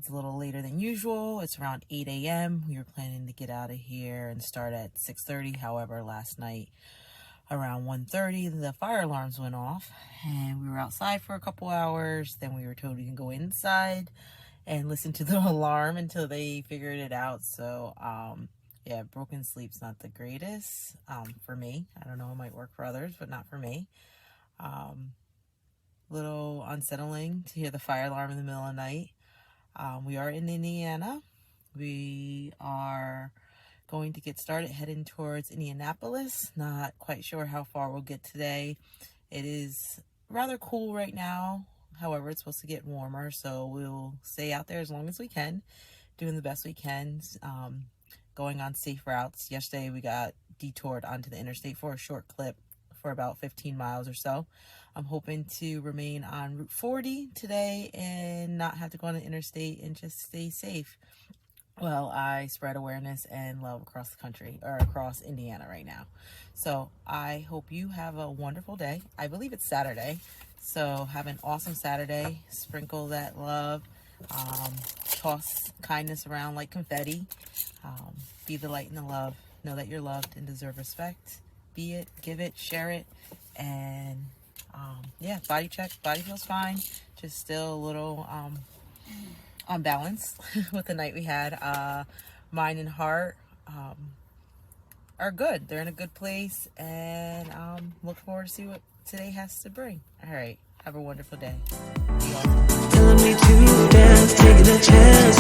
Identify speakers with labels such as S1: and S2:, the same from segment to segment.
S1: it's a little later than usual. It's around 8 a.m. We were planning to get out of here and start at 6:30. However, last night around 1:30, the fire alarms went off and we were outside for a couple hours. Then we were told we can go inside and listen to the alarm until they figured it out. So, yeah, broken sleep's not the greatest for me. I don't know, it might work for others, but not for me. Little unsettling to hear the fire alarm in the middle of the night. We are in Indiana. We are going to get started heading towards Indianapolis. Not quite sure how far we'll get today. It is rather cool right now. However, it's supposed to get warmer, so we'll stay out there as long as we can, doing the best we can, going on safe routes. Yesterday, we got detoured onto the interstate for a short clip for about 15 miles or so. I'm hoping to remain on Route 40 today and not have to go on the interstate and just stay safe. Well, I spread awareness and love across the country, or across Indiana right now. So I hope you have a wonderful day. I believe it's Saturday, so have an awesome Saturday. Sprinkle that love, toss kindness around like confetti. Be the light and the love. Know that you're loved and deserve respect. Be it, give it, share it, and yeah, body check. Body feels fine. Just still a little unbalanced with the night we had. Mind and heart are good. They're in a good place, and look forward to see what today has to bring. All right, have a wonderful day.
S2: Telling me to dance, taking a chance.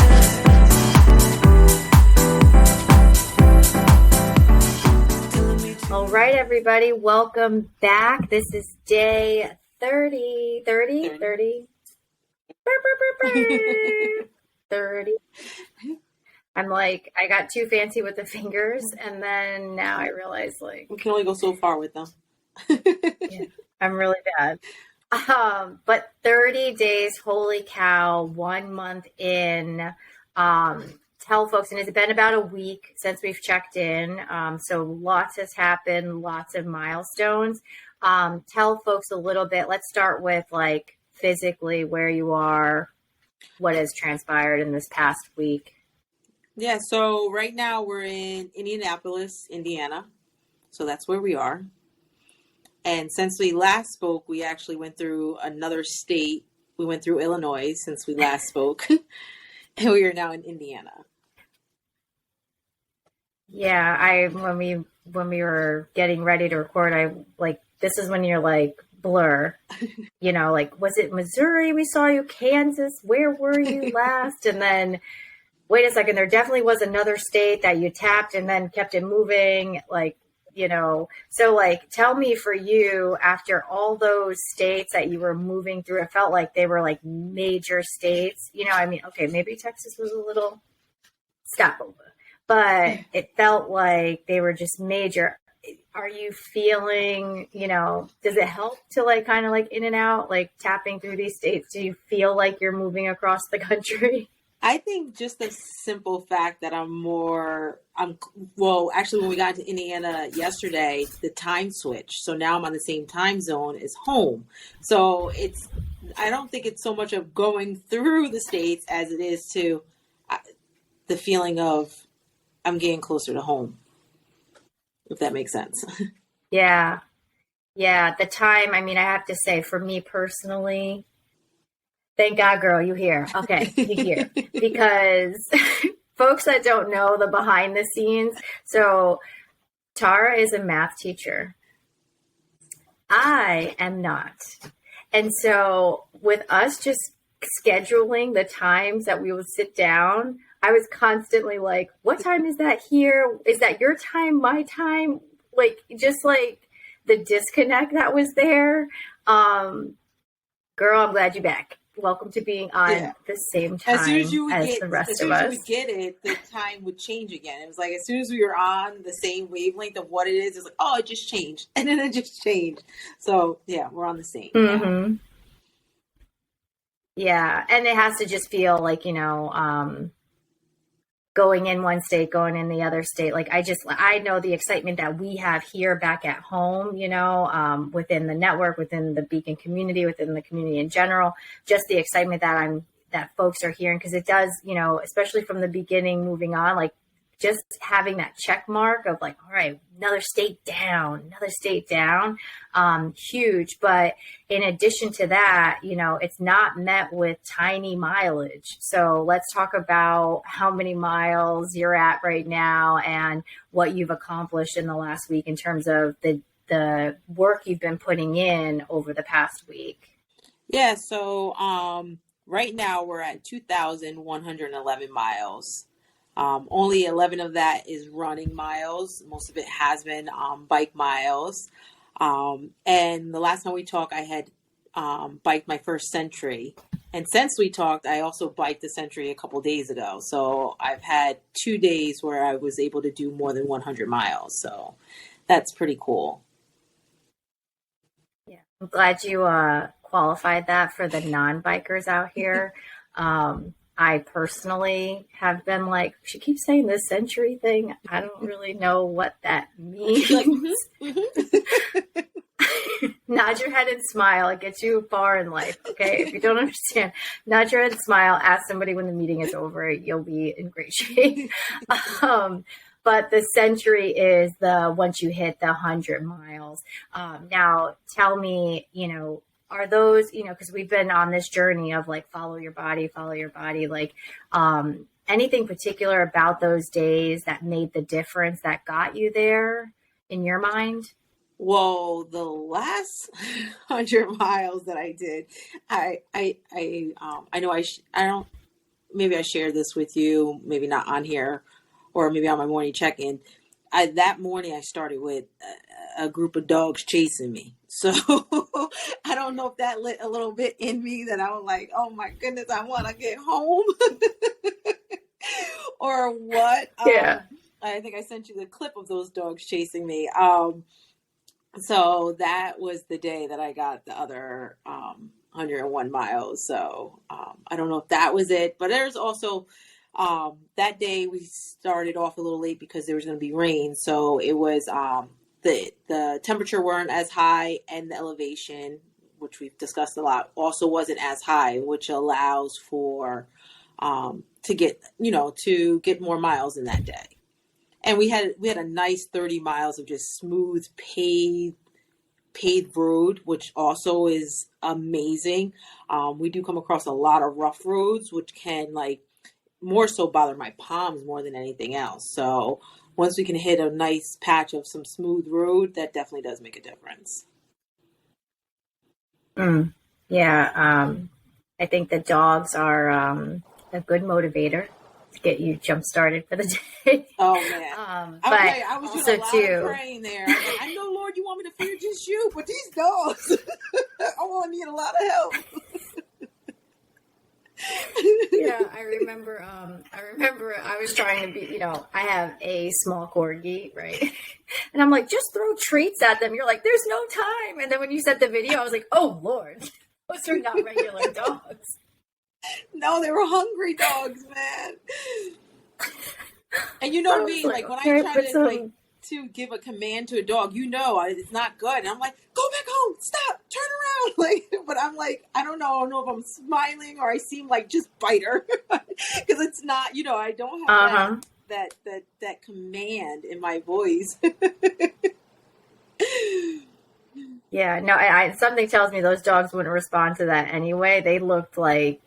S3: All right, everybody, welcome back. This is day 30. 30. I'm like, I got too fancy with the fingers, and then now I realize, like,
S4: we can only go so far with them.
S3: Yeah, I'm really bad. But 30 days, holy cow, 1 month in. Tell folks, and it's been about a week since we've checked in. So lots has happened, lots of milestones. Tell folks a little bit. Let's start with like physically where you are, what has transpired in this past week.
S4: Yeah, so right now we're in Indianapolis, Indiana. So that's where we are. And since we last spoke, we actually went through another state. We went through Illinois since we last spoke. And we are now in Indiana.
S3: Yeah, when we were getting ready to record, I like, this is when you're like blur, you know, like, was it Missouri we saw you, Kansas, where were you last? And then wait a second, there definitely was another state that you tapped and then kept it moving, like, you know. So like, tell me, for you, after all those states that you were moving through, it felt like they were like major states, you know. I mean, okay, maybe Texas was a little stopover, but it felt like they were just major. Are you feeling, you know, does it help to like kind of like in and out, like tapping through these states? Do you feel like you're moving across the country?
S4: I think just the simple fact that well, actually when we got to Indiana yesterday, the time switch. So now I'm on the same time zone as home. So I don't think it's so much of going through the states as it is to the feeling of I'm getting closer to home, if that makes sense.
S3: Yeah. Yeah. The time, I mean, I have to say, for me personally, thank God, girl, you here. Okay, you here. Because folks that don't know the behind the scenes, so Tara is a math teacher. I am not. And so with us just scheduling the times that we would sit down, I was constantly like, what time is that here? Is that your time, my time? Like, just like the disconnect that was there. Girl, I'm glad you're back. Welcome to being on the same time as the rest of us. As soon as
S4: we get it, the time would change again. It was like, as soon as we were on the same wavelength of what it is, it's like, oh, it just changed. And then it just changed. So yeah, we're on the same.
S3: Mm-hmm. Yeah. And it has to just feel like, you know, going in one state, going in the other state. Like, I know the excitement that we have here back at home, you know, within the network, within the Beacon community, within the community in general, just the excitement that I'm that folks are hearing, because it does, especially from the beginning moving on, like just having that check mark of like, all right, another state down, huge. But in addition to that, it's not met with tiny mileage. So let's talk about how many miles you're at right now and what you've accomplished in the last week in terms of the work you've been putting in over the past week.
S4: Yeah, so right now we're at 2,111 miles. Only 11 of that is running miles. Most of it has been bike miles. And the last time we talked, I had biked my first Century. And since we talked, I also biked the Century a couple days ago. So I've had 2 days where I was able to do more than 100 miles. So that's pretty cool.
S3: Yeah, I'm glad you qualified that for the non-bikers out here. I personally have been like, she keeps saying this Century thing. I don't really know what that means. Nod your head and smile. It gets you far in life. Okay. If you don't understand, nod your head and smile. Ask somebody when the meeting is over. You'll be in great shape. But the Century is once you hit the 100 miles. Now tell me, are those, because we've been on this journey of like, follow your body, like, anything particular about those days that made the difference that got you there in your mind?
S4: Well, the last 100 miles that I did, I know I don't, maybe I shared this with you, maybe not on here or maybe on my morning check-in. That morning I started with a group of dogs chasing me. So I don't know if that lit a little bit in me that I was like, oh my goodness, I want to get home or what.
S3: Yeah.
S4: I think I sent you the clip of those dogs chasing me. So that was the day that I got the other 101 miles. So I don't know if that was it, but there's also that day we started off a little late because there was going to be rain. So it was the temperature weren't as high, and the elevation, which we've discussed a lot, also wasn't as high, which allows for to get more miles in that day. And we had a nice 30 miles of just smooth paved road, which also is amazing. We do come across a lot of rough roads, which can more so bother my palms more than anything else. So once we can hit a nice patch of some smooth road, that definitely does make a difference.
S3: Yeah. I think the dogs are a good motivator to get you jump started for the day.
S4: Oh man.
S3: But
S4: I was
S3: also
S4: doing a lot of praying there. I know, Lord, you want me to fear just you, but these dogs, I want to need a lot of help.
S3: Yeah, I remember I was trying to be, I have a small corgi, right? And I'm like, just throw treats at them. You're like, there's no time. And then when you said the video, I was like, oh Lord, those are not regular dogs.
S4: No, they were hungry dogs, man. And you know me, like when I try to give a command to a dog, it's not good. And I'm like, go back home, stop, turn around. But I'm like, I don't know if I'm smiling or I seem like just biter. Because it's not, I don't have that command in my voice.
S3: Yeah, no, I something tells me those dogs wouldn't respond to that anyway. They looked like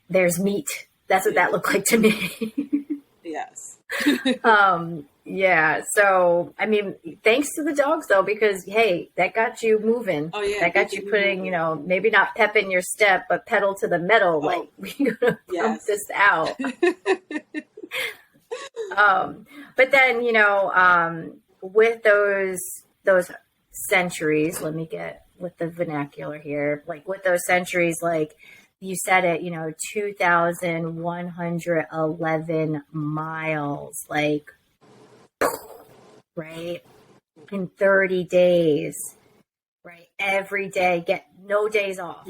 S3: there's meat. That's what that looked like to me.
S4: Yes.
S3: Yeah. So, I mean, thanks to the dogs though, because hey, that got you moving. Oh yeah. That got you putting, maybe not pep in your step, but pedal to the metal. Oh. Like we're gonna pump this out. But then, with those centuries, let me get with the vernacular here, like with those centuries, like you said it, 2,111 miles, like, right, in 30 days, right, every day, get no days off,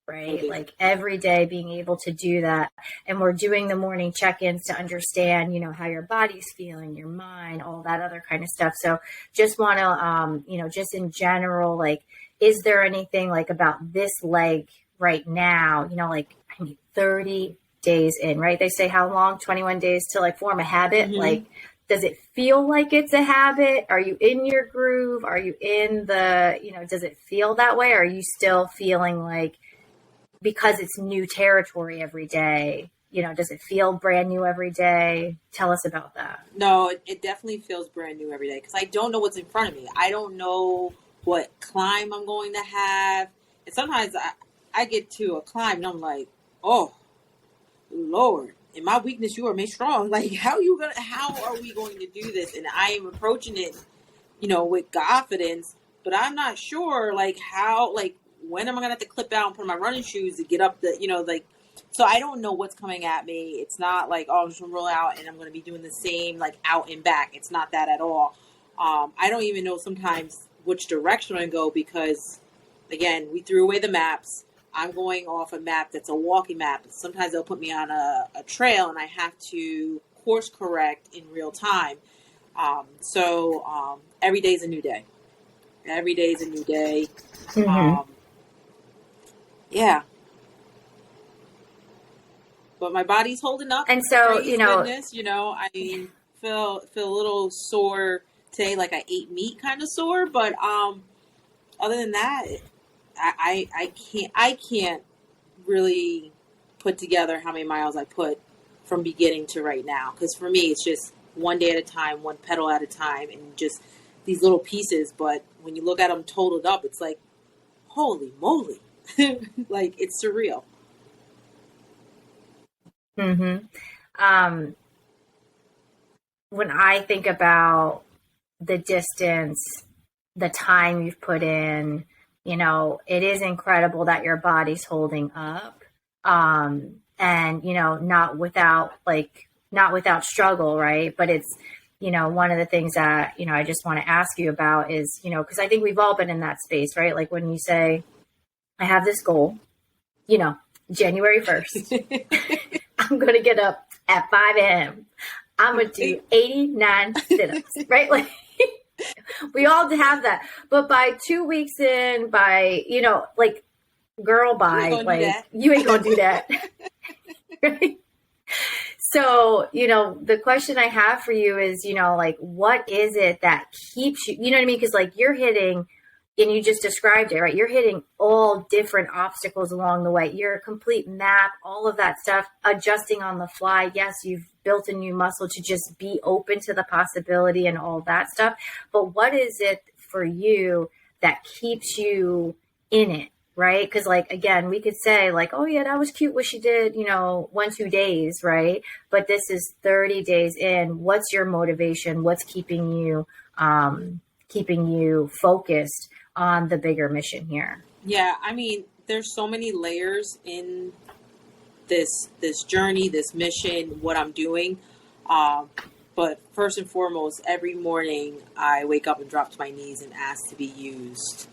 S3: right, like every day being able to do that. And we're doing the morning check-ins to understand, how your body's feeling, your mind, all that other kind of stuff. So just want to, just in general, like, is there anything like about this leg, right now, like, I mean, 30 days in, right? They say how long? 21 days to like form a habit. Like, does it feel like it's a habit? Are you in your groove? Are you in does it feel that way? Or are you still feeling like, because it's new territory every day, does it feel brand new every day? Tell us about that.
S4: No, it definitely feels brand new every day because I don't know what's in front of me. I don't know what climb I'm going to have. And sometimes I get to a climb and I'm like, oh, Lord, in my weakness, you are made strong. Like, how are we going to do this? And I am approaching it, with confidence, but I'm not sure, like, how, like, when am I going to have to clip out and put on my running shoes to get up so I don't know what's coming at me. It's not like, oh, I'm just going to roll out and I'm going to be doing the same, like, out and back. It's not that at all. I don't even know sometimes which direction I go because, again, we threw away the maps. I'm going off a map that's a walking map. Sometimes they'll put me on a trail and I have to course correct in real time. So every day is a new day. Every day is a new day. Yeah. But my body's holding up.
S3: And so,
S4: goodness, I mean, feel a little sore today, like I ate meat kind of sore. But other than that, I can't really put together how many miles I put from beginning to right now. Because for me, it's just one day at a time, one pedal at a time, and just these little pieces. But when you look at them totaled up, it's like, holy moly. Like, it's surreal.
S3: When I think about the distance, the time you've put in, it is incredible that your body's holding up. And, not without struggle, right? But it's, one of the things that, I just want to ask you about is, because I think we've all been in that space, right? Like when you say, I have this goal, January 1st, I'm going to get up at 5 a.m. I'm going to do 89 sit-ups, right? Like, we all have that. But by 2 weeks in, girl, you ain't going to do that. Right? So, the question I have for you is, what is it that keeps you, you know what I mean? Because you're hitting, and you just described it, right? You're hitting all different obstacles along the way. You're a complete map, all of that stuff, adjusting on the fly. Yes, you've built a new muscle to just be open to the possibility and all that stuff. But what is it for you that keeps you in it, right? Because again, we could say oh yeah, that was cute what she did, 1-2 days, right? But this is 30 days in. What's your motivation? What's keeping you focused on the bigger mission here?
S4: Yeah, I mean, there's so many layers in this journey, this mission, what I'm doing. But first and foremost, every morning I wake up and drop to my knees and ask to be used.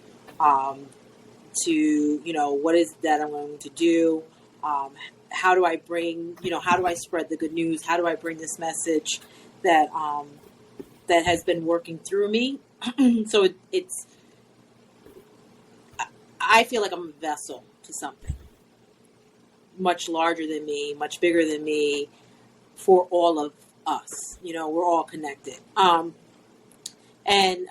S4: To, what is that I'm going to do? How do I bring, how do I spread the good news? How do I bring this message that has been working through me? So I feel like I'm a vessel to something much larger than me, much bigger than me, for all of us. We're all connected. And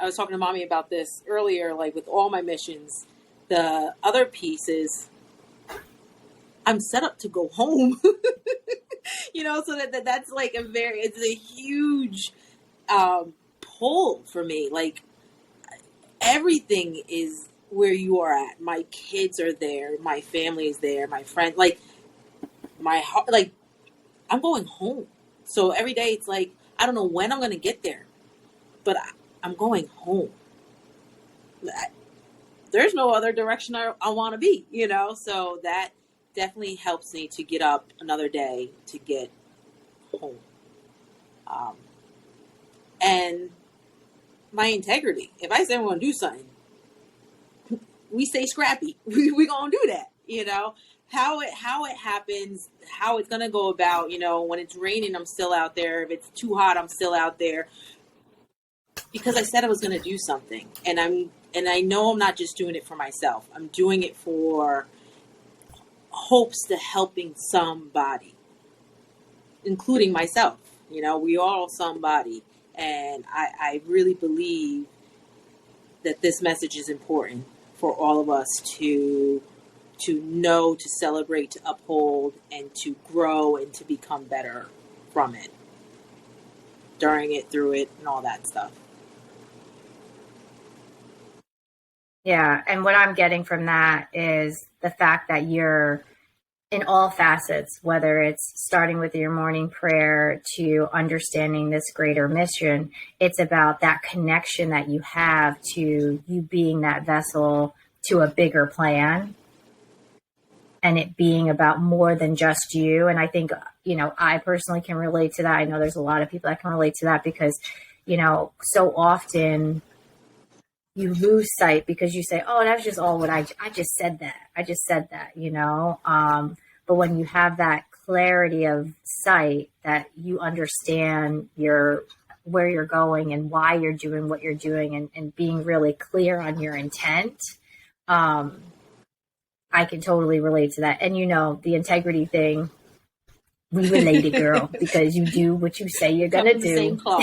S4: I was talking to Mommy about this earlier, with all my missions, the other piece is I'm set up to go home, so that's it's a huge pull for me. Everything is where you are at. My kids are there. My family is there. My friend, my heart, I'm going home. So every day it's I don't know when I'm going to get there, but I'm going home. There's no other direction I want to be, so that definitely helps me to get up another day to get home. And my integrity. If I say I'm going to do something, we stay scrappy. We going to do that, how it happens, how it's going to go about, when it's raining, I'm still out there. If it's too hot, I'm still out there, because I said I was going to do something. And I know I'm not just doing it for myself. I'm doing it for hopes to helping somebody, including myself. You know, we all somebody. And I really believe that this message is important for all of us to know, to celebrate, to uphold, and to grow and to become better from it, during it, through it, and all that stuff.
S3: Yeah. And what I'm getting from that is the fact that you're in all facets, whether it's starting with your morning prayer to understanding this greater mission, it's about that connection that you have to you being that vessel to a bigger plan, and it being about more than just you. And I think, I personally can relate to that. I know there's a lot of people that can relate to that because, so often you lose sight because you say, oh, that's just all what I just said that. I just said that, but when you have that clarity of sight, that you understand where you're going and why you're doing what you're doing, and being really clear on your intent, I can totally relate to that. And the integrity thing, we related, girl, because you do what you say you're gonna do.
S4: Same cloth.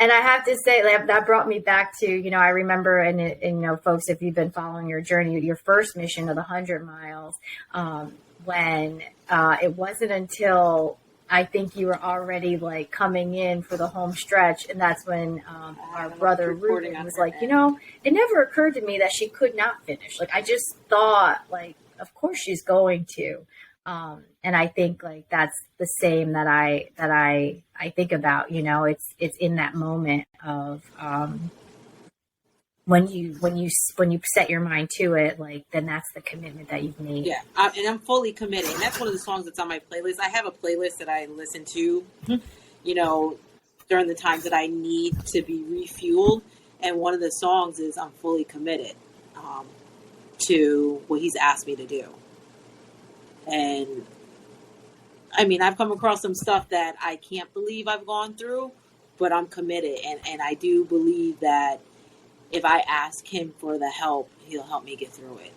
S3: And I have to say that brought me back to, I remember, and folks, if you've been following your journey, your first mission of the 100 miles, when it wasn't until I think you were already like coming in for the home stretch. And that's when our brother Ruben was like, it never occurred to me that she could not finish. Like, I just thought, like, of course she's going to. And I think like that's the same that I think about, it's in that moment of when you set your mind to it, like, then that's the commitment that you've made.
S4: Yeah, and I'm fully committed. And that's one of the songs that's on my playlist. I have a playlist that I listen to, during the times that I need to be refueled. And one of the songs is I'm fully committed to what he's asked me to do. And I mean, I've come across some stuff that I can't believe I've gone through, but I'm committed. And I do believe that if I ask him for the help, he'll help me get through it.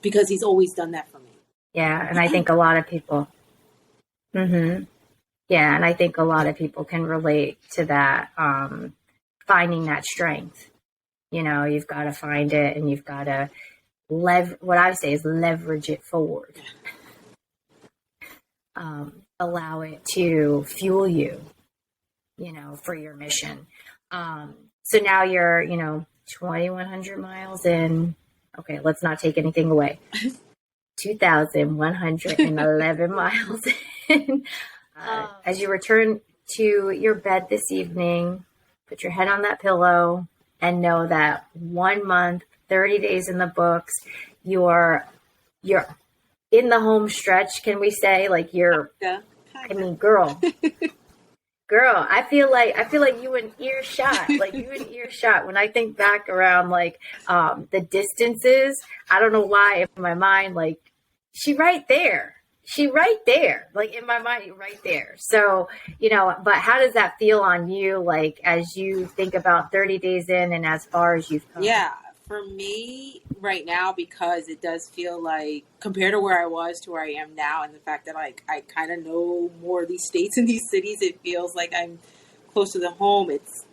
S4: Because he's always done that for me.
S3: Yeah. And I think a lot of people, yeah. And I think a lot of people can relate to that, finding that strength. You've got to find it, and you've got to what I say is leverage it forward. Allow it to fuel you, for your mission. So now you're, 2,100 miles in. Okay, let's not take anything away. 2,111 miles in. As you return to your bed this evening, put your head on that pillow and know that 1 month, 30 days in the books, you're in the home stretch. Can we say, like, girl, I feel like you in earshot, when I think back around, like, the distances, I don't know why in my mind, like, she right there, like, in my mind, right there. So, but how does that feel on you? Like, as you think about 30 days in and as far as you've come?
S4: Yeah. For me right now, because it does feel like, compared to where I was to where I am now, and the fact that I kind of know more of these states and these cities, it feels like I'm close to the home. It's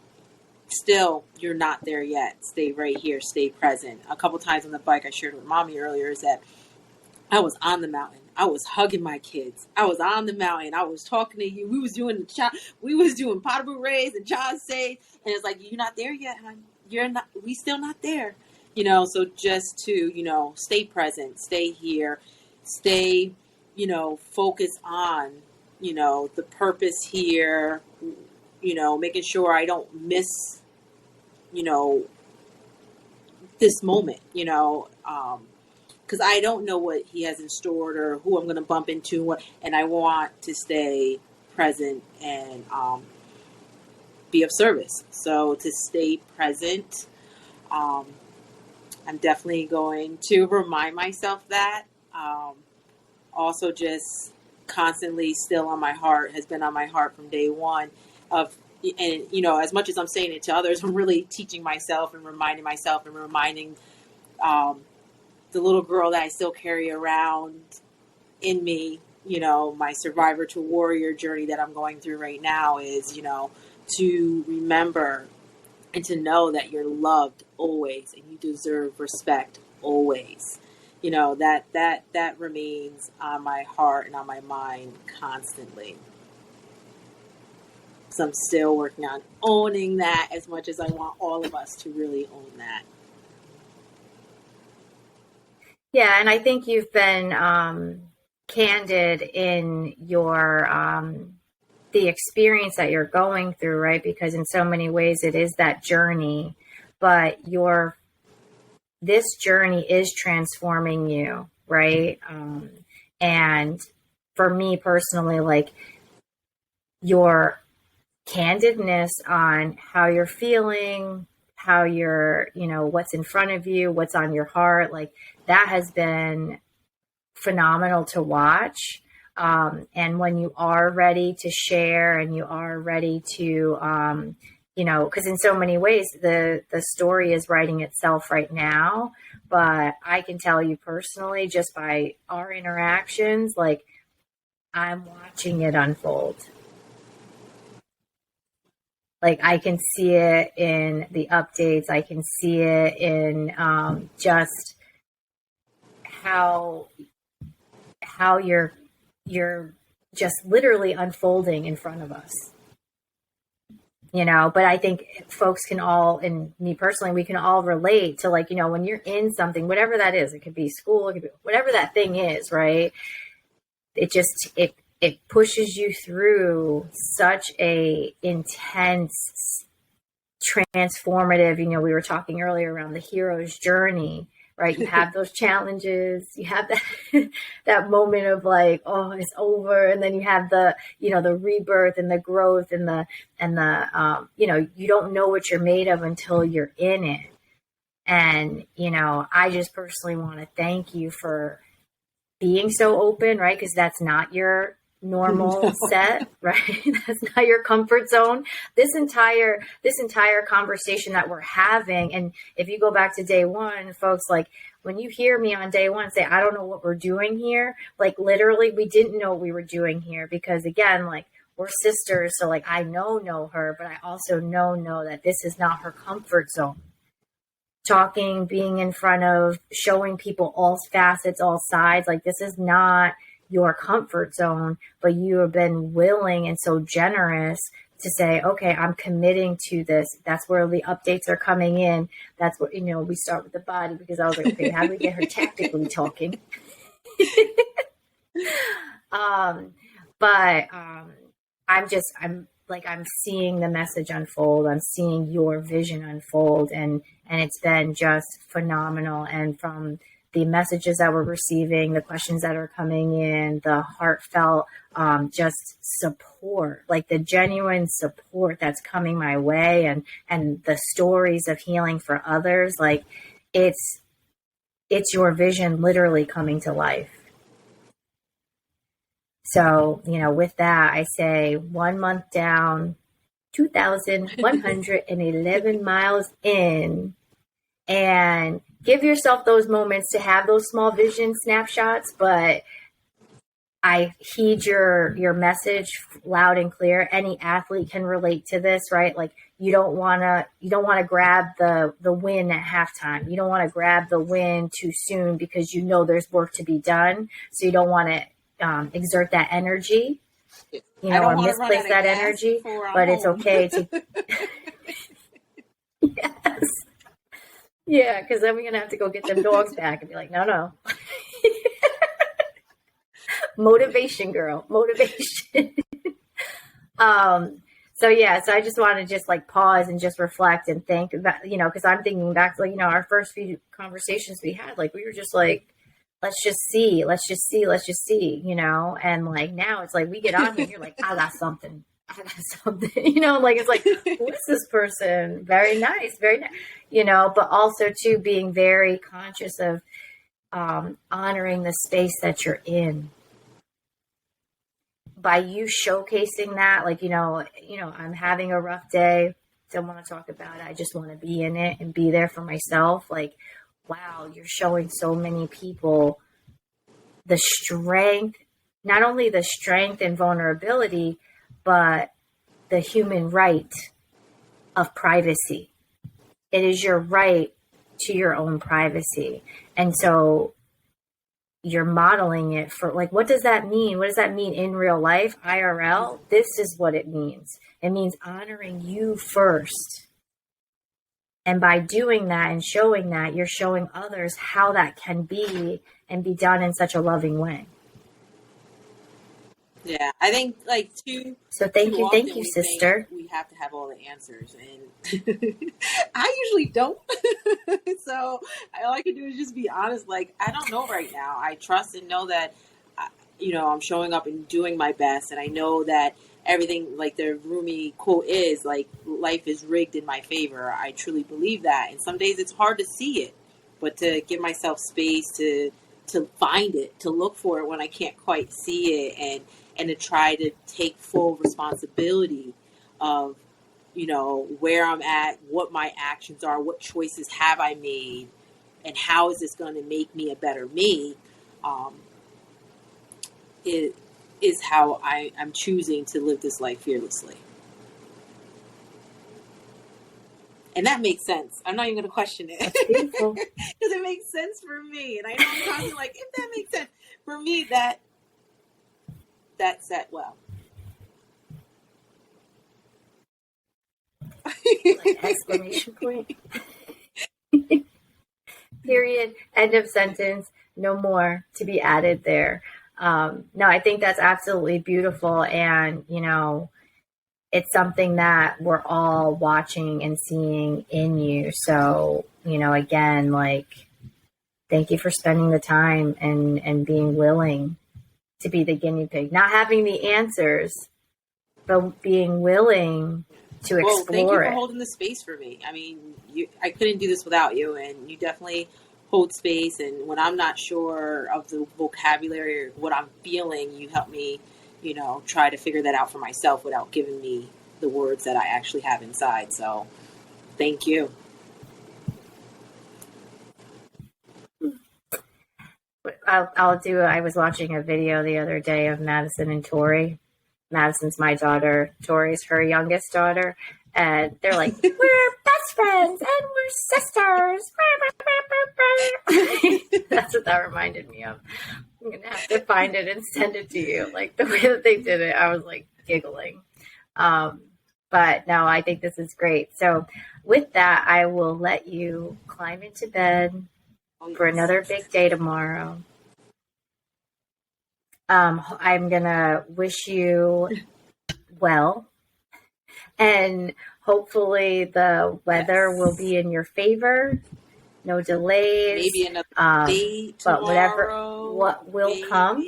S4: still, you're not there yet. Stay right here. Stay present. A couple times on the bike, I shared with Mommy earlier, is that I was on the mountain. I was hugging my kids. I was on the mountain. I was talking to you. We was doing Potable Rays and Child Say, and it's like, you're not there yet, hon. You're not. We still not there. So just to, stay present, stay here, stay, focus on, the purpose here, making sure I don't miss, this moment, because I don't know what he has in store or who I'm going to bump into, and I want to stay present and be of service. So to stay present, I'm definitely going to remind myself that. Also, just constantly still on my heart, has been on my heart from day one and as much as I'm saying it to others, I'm really teaching myself and reminding the little girl that I still carry around in me, my survivor to warrior journey that I'm going through right now is, to remember and to know that you're loved always and you deserve respect always. That remains on my heart and on my mind constantly. So I'm still working on owning that as much as I want all of us to really own that.
S3: Yeah, and I think you've been candid in your the experience that you're going through, right? Because in so many ways it is that journey, but this journey is transforming you, right? And for me personally, like your candidness on how you're feeling, how you're, what's in front of you, what's on your heart, like that has been phenomenal to watch. And when you are ready to share and you are ready to, because in so many ways, the story is writing itself right now. But I can tell you personally, just by our interactions, like I'm watching it unfold. Like I can see it in the updates. I can see it in just how you're just literally unfolding in front of us. But I think folks can all, and me personally, we can all relate to like, when you're in something, whatever that is, it could be school, it could be whatever that thing is, right? It pushes you through such a intense, transformative, we were talking earlier around the hero's journey, right? You have those challenges, you have that moment of like, oh, it's over. And then you have the rebirth and the growth and the you don't know what you're made of until you're in it. And, I just personally want to thank you for being so open, right? Because that's not your normal set, right? That's not your comfort zone. This entire conversation that we're having, and if you go back to day one, folks, like when you hear me on day one say, I don't know what we're doing here, like literally we didn't know what we were doing here, because again, like we're sisters. So like I know her, but I also know that this is not her comfort zone. Talking, being in front of, showing people all facets, all sides, like this is not your comfort zone, but you have been willing and so generous to say, okay, I'm committing to this. That's where the updates are coming in. That's what, we start with the body, because I was like, okay, how do we get her tactically talking? But I'm seeing the message unfold. I'm seeing your vision unfold, and it's been just phenomenal. And from the messages that we're receiving, the questions that are coming in, the heartfelt just support, like the genuine support that's coming my way, and the stories of healing for others, like it's your vision literally coming to life. So, with that, I say 1 month down, 2,111 miles in, and give yourself those moments to have those small vision snapshots. But I heed your message loud and clear. Any athlete can relate to this, right? Like you don't want to grab the win at halftime. You don't want to grab the win too soon, because there's work to be done. So you don't want to exert that energy, or misplace that energy, but it's okay to yes, yeah, because then we're gonna have to go get them dogs back and be like, no. Motivation, girl, motivation. So I just want to just like pause and just reflect and think about, because I'm thinking back to like, our first few conversations we had, like we were just like, let's just see, and like now it's like we get on here and you're like, I got something, like it's like, who is this person? Very nice, but also too being very conscious of honoring the space that you're in. By you showcasing that, like, I'm having a rough day, don't want to talk about it, I just want to be in it and be there for myself. Like wow, you're showing so many people the strength, not only the strength and vulnerability, but the human right of privacy. It is your right to your own privacy. And so you're modeling it for, like, what does that mean? What does that mean in real life, IRL? This is what it means. It means honoring you first. And by doing that and showing that, you're showing others how that can be and be done in such a loving way.
S4: Yeah, I think like too.
S3: So thank
S4: too
S3: you,
S4: often
S3: thank you,
S4: we
S3: sister.
S4: think we have to have all the answers, and I usually don't. So all I can do is just be honest. Like, I don't know right now. I trust and know that, I'm showing up and doing my best, and I know that everything, like the Rumi quote is, like, life is rigged in my favor. I truly believe that, and some days it's hard to see it, but to give myself space to find it, to look for it when I can't quite see it, and to try to take full responsibility of, where I'm at, what my actions are, what choices have I made, and how is this going to make me a better me. It is how I'm choosing to live this life fearlessly. And that makes sense. I'm not even going to question it.
S3: That's beautiful.
S4: Because it makes sense for me. And I know I'm constantly like, if that makes sense. For me, that set well.
S3: Like, exclamation point. Period. End of sentence. No more to be added there. No, I think that's absolutely beautiful. And, it's something that we're all watching and seeing in you. So, again, like, thank you for spending the time and being willing to be the guinea pig, not having the answers, but being willing to explore.
S4: Well, thank you for holding the space for me. I mean, I couldn't do this without you, and you definitely hold space. And when I'm not sure of the vocabulary or what I'm feeling, you help me, try to figure that out for myself without giving me the words that I actually have inside. So thank you.
S3: I was watching a video the other day of Madison and Tori. Madison's my daughter. Tori's her youngest daughter. And they're like, we're best friends and we're sisters. That's what that reminded me of. I'm going to have to find it and send it to you. Like, the way that they did it, I was like giggling. But no, I think this is great. So with that, I will let you climb into bed for another big day tomorrow. I'm going to wish you well, and hopefully the weather will be in your favor. No delays.
S4: Maybe another date tomorrow,
S3: but whatever, what will
S4: maybe
S3: come.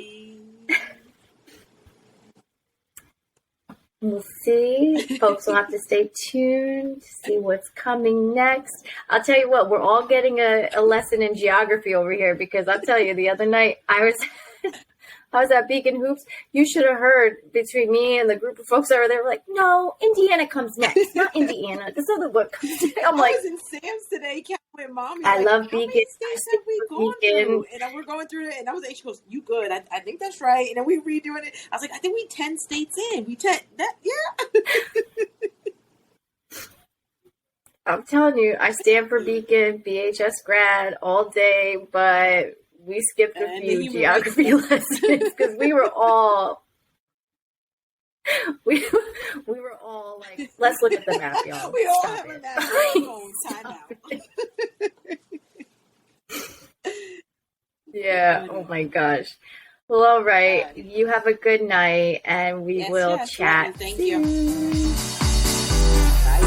S3: We'll see. Folks will have to stay tuned to see what's coming next. I'll tell you what, we're all getting a lesson in geography over here, because I'll tell you, the other night I was at Beacon Hoops. You should have heard between me and the group of folks over there. Were like, no, Indiana comes next, not Indiana. This other one comes next. I'm like,
S4: I was in Sam's today, with Mommy.
S3: I
S4: like,
S3: love
S4: how
S3: Beacon.
S4: many states have we gone through? And we're going through it. And I was like, she goes, you good? I think that's right. And then we redoing it. I was like, I think we 10 states in. We 10 that, yeah.
S3: I'm telling you, I stand for Beacon, BHS grad all day, but we skipped a few geography lessons because we were all like, let's look at the map, y'all.
S4: We all
S3: Stop
S4: have
S3: it.
S4: a map. Oh, time out.
S3: Yeah. Oh my gosh. Well, all right. You have a good night, and we will chat.
S4: Thank you.
S3: Bye.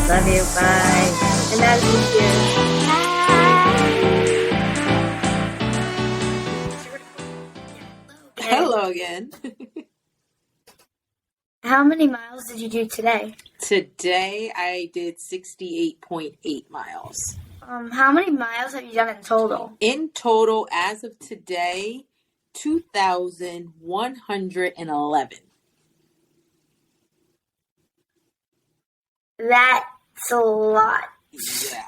S3: Love you. Bye. And that's you.
S4: Hello again.
S3: How many miles did you do today?
S4: Today I did 68.8 miles.
S3: How many miles have you done in total?
S4: In total, as of today, 2,111.
S3: That's a lot.
S4: Yeah.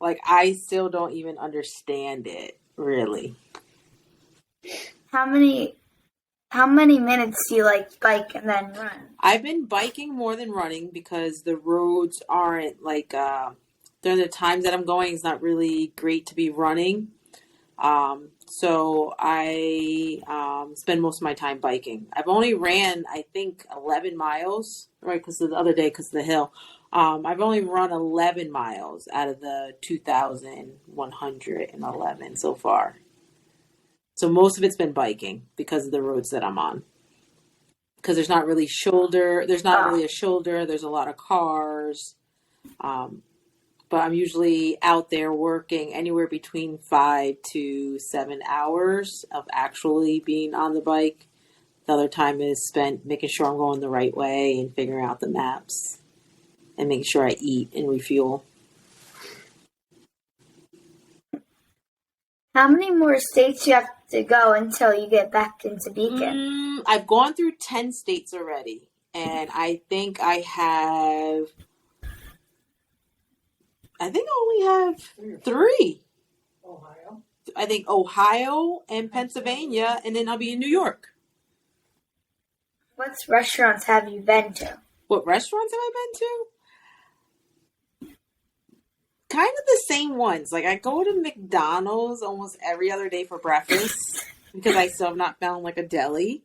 S4: Like, I still don't even understand it, really.
S5: How many minutes do you like bike and then run?
S4: I've been biking more than running because the roads aren't like, during the times that I'm going, it's not really great to be running. So I spend most of my time biking. I've only ran, I think, 11 miles, right? Because the other day, because of the hill. I've only run 11 miles out of the 2,111 so far. So most of it's been biking because of the roads that I'm on. Because there's not really there's not really a shoulder. There's a lot of cars. But I'm usually out there working anywhere between 5 to 7 hours of actually being on the bike. The other time is spent making sure I'm going the right way and figuring out the maps and making sure I eat and refuel.
S5: How many more states do you have to go until you get back into Beacon?
S4: I've gone through 10 states already, and I think I only have 3.
S6: Ohio.
S4: I think Ohio and Pennsylvania, and then I'll be in New York.
S5: What restaurants have you been to?
S4: What restaurants have I been to? Kind of the same ones. Like, I go to McDonald's almost every other day for breakfast because I still have not found like a deli.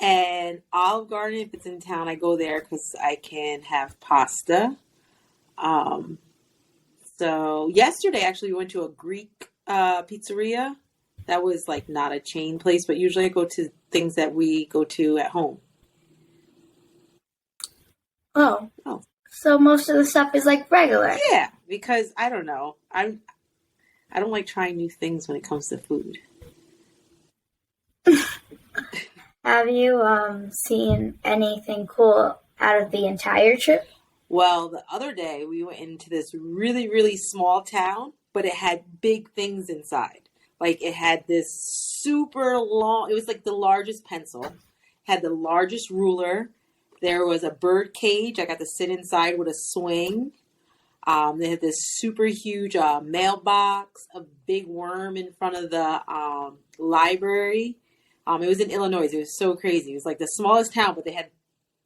S4: And Olive Garden, if it's in town, I go there because I can have pasta. So yesterday, actually, we went to a Greek pizzeria. That was like not a chain place, but usually I go to things that we go to at home.
S5: Oh. So most of the stuff is like regular.
S4: Yeah, because I don't know. I don't like trying new things when it comes to food.
S5: Have you seen anything cool out of the entire trip?
S4: Well, the other day we went into this really, really small town, but it had big things inside. Like, it had this super long, it was like the largest pencil, had the largest ruler. There was a bird cage. I got to sit inside with a swing. They had this super huge mailbox, a big worm in front of the library. It was in Illinois. It was so crazy. It was like the smallest town, but they had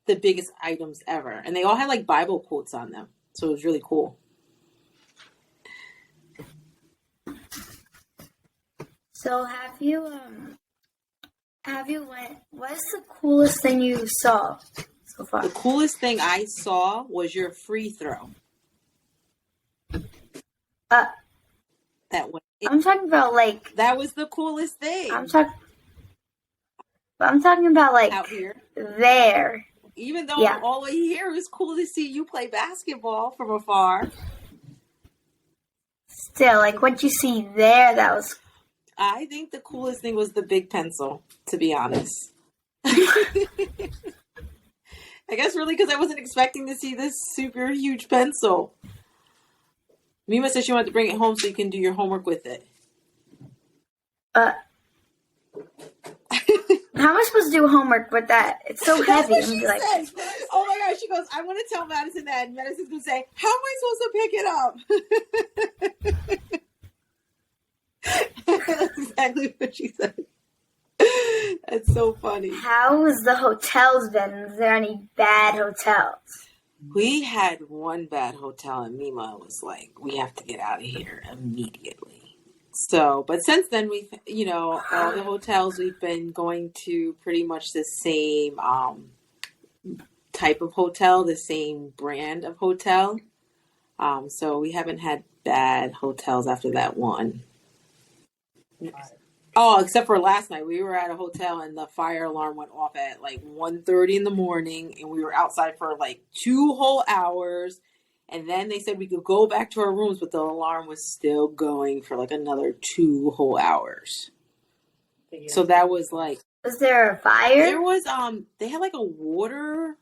S4: the biggest items ever. And they all had like Bible quotes on them. So it was really cool.
S5: So what's the coolest thing you saw so far?
S4: The coolest thing I saw was your free throw. That went.
S5: I'm talking about like
S4: That was the coolest thing.
S5: I'm talking about like
S4: out here.
S5: There.
S4: Even though
S5: Yeah.
S4: all I hear is cool to see you play basketball from afar.
S5: Still, like what you see there, that was.
S4: I think the coolest thing was the big pencil, to be honest. I guess really because I wasn't expecting to see this super huge pencil. Mima said she wanted to bring it home so you can do your homework with it.
S5: How am I supposed to do homework with that? It's so
S4: That's
S5: heavy.
S4: what
S5: I'm
S4: she
S5: gonna be like,
S4: said. Oh my gosh, she goes, I want to tell Madison that. And Madison's going to say, how am I supposed to pick it up? That's exactly what she said. That's so funny.
S5: how has the hotels been? Is there any bad hotels?
S4: We had one bad hotel, and Mima was like, we have to get out of here immediately. So, but since then, we've, all the hotels we've been going to pretty much the same type of hotel, the same brand of hotel. So we haven't had bad hotels after that one. Oh, except for last night. We were at a hotel and the fire alarm went off at like 1:30 in the morning, and we were outside for like 2 whole hours. And then they said we could go back to our rooms, but the alarm was still going for like another 2 whole hours. So that was like,
S5: Was there a fire?
S4: there was they had like a water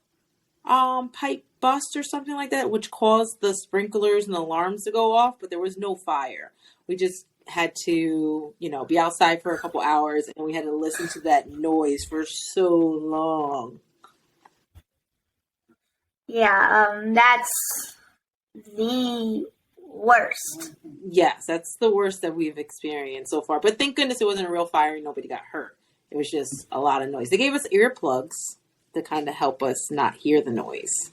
S4: pipe bust or something like that, which caused the sprinklers and the alarms to go off, but there was no fire. We just had to, be outside for a couple hours, and we had to listen to that noise for so long.
S5: Yeah, that's the worst.
S4: Yes, that's the worst that we've experienced so far. But thank goodness it wasn't a real fire and nobody got hurt. It was just a lot of noise. They gave us earplugs to kind of help us not hear the noise.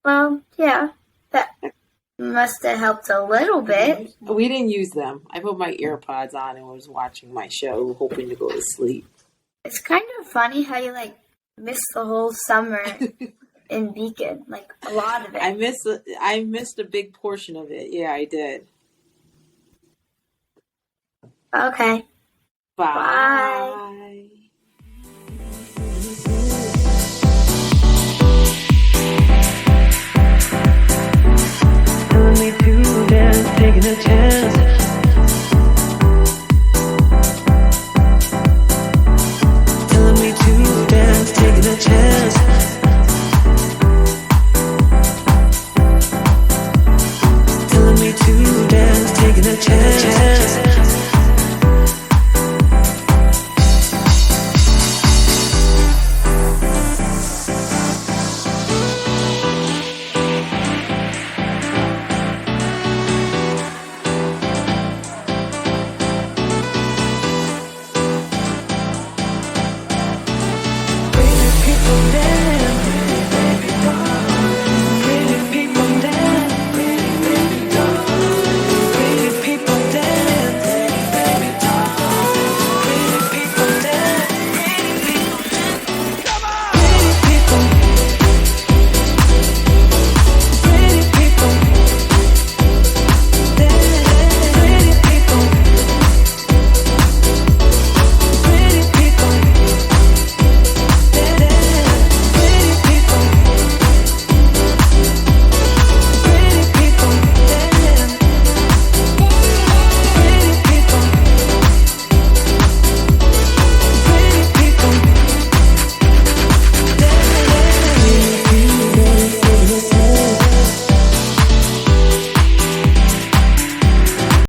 S5: Well, yeah, that must have helped a little bit.
S4: We didn't use them. I put my earpods on and was watching my show, hoping to go to sleep.
S5: It's kind of funny how you like missed the whole summer in Beacon, like a lot of it.
S4: I missed a big portion of it. Yeah, I did.
S5: Okay.
S4: Bye.
S2: Telling me to dance, taking a chance.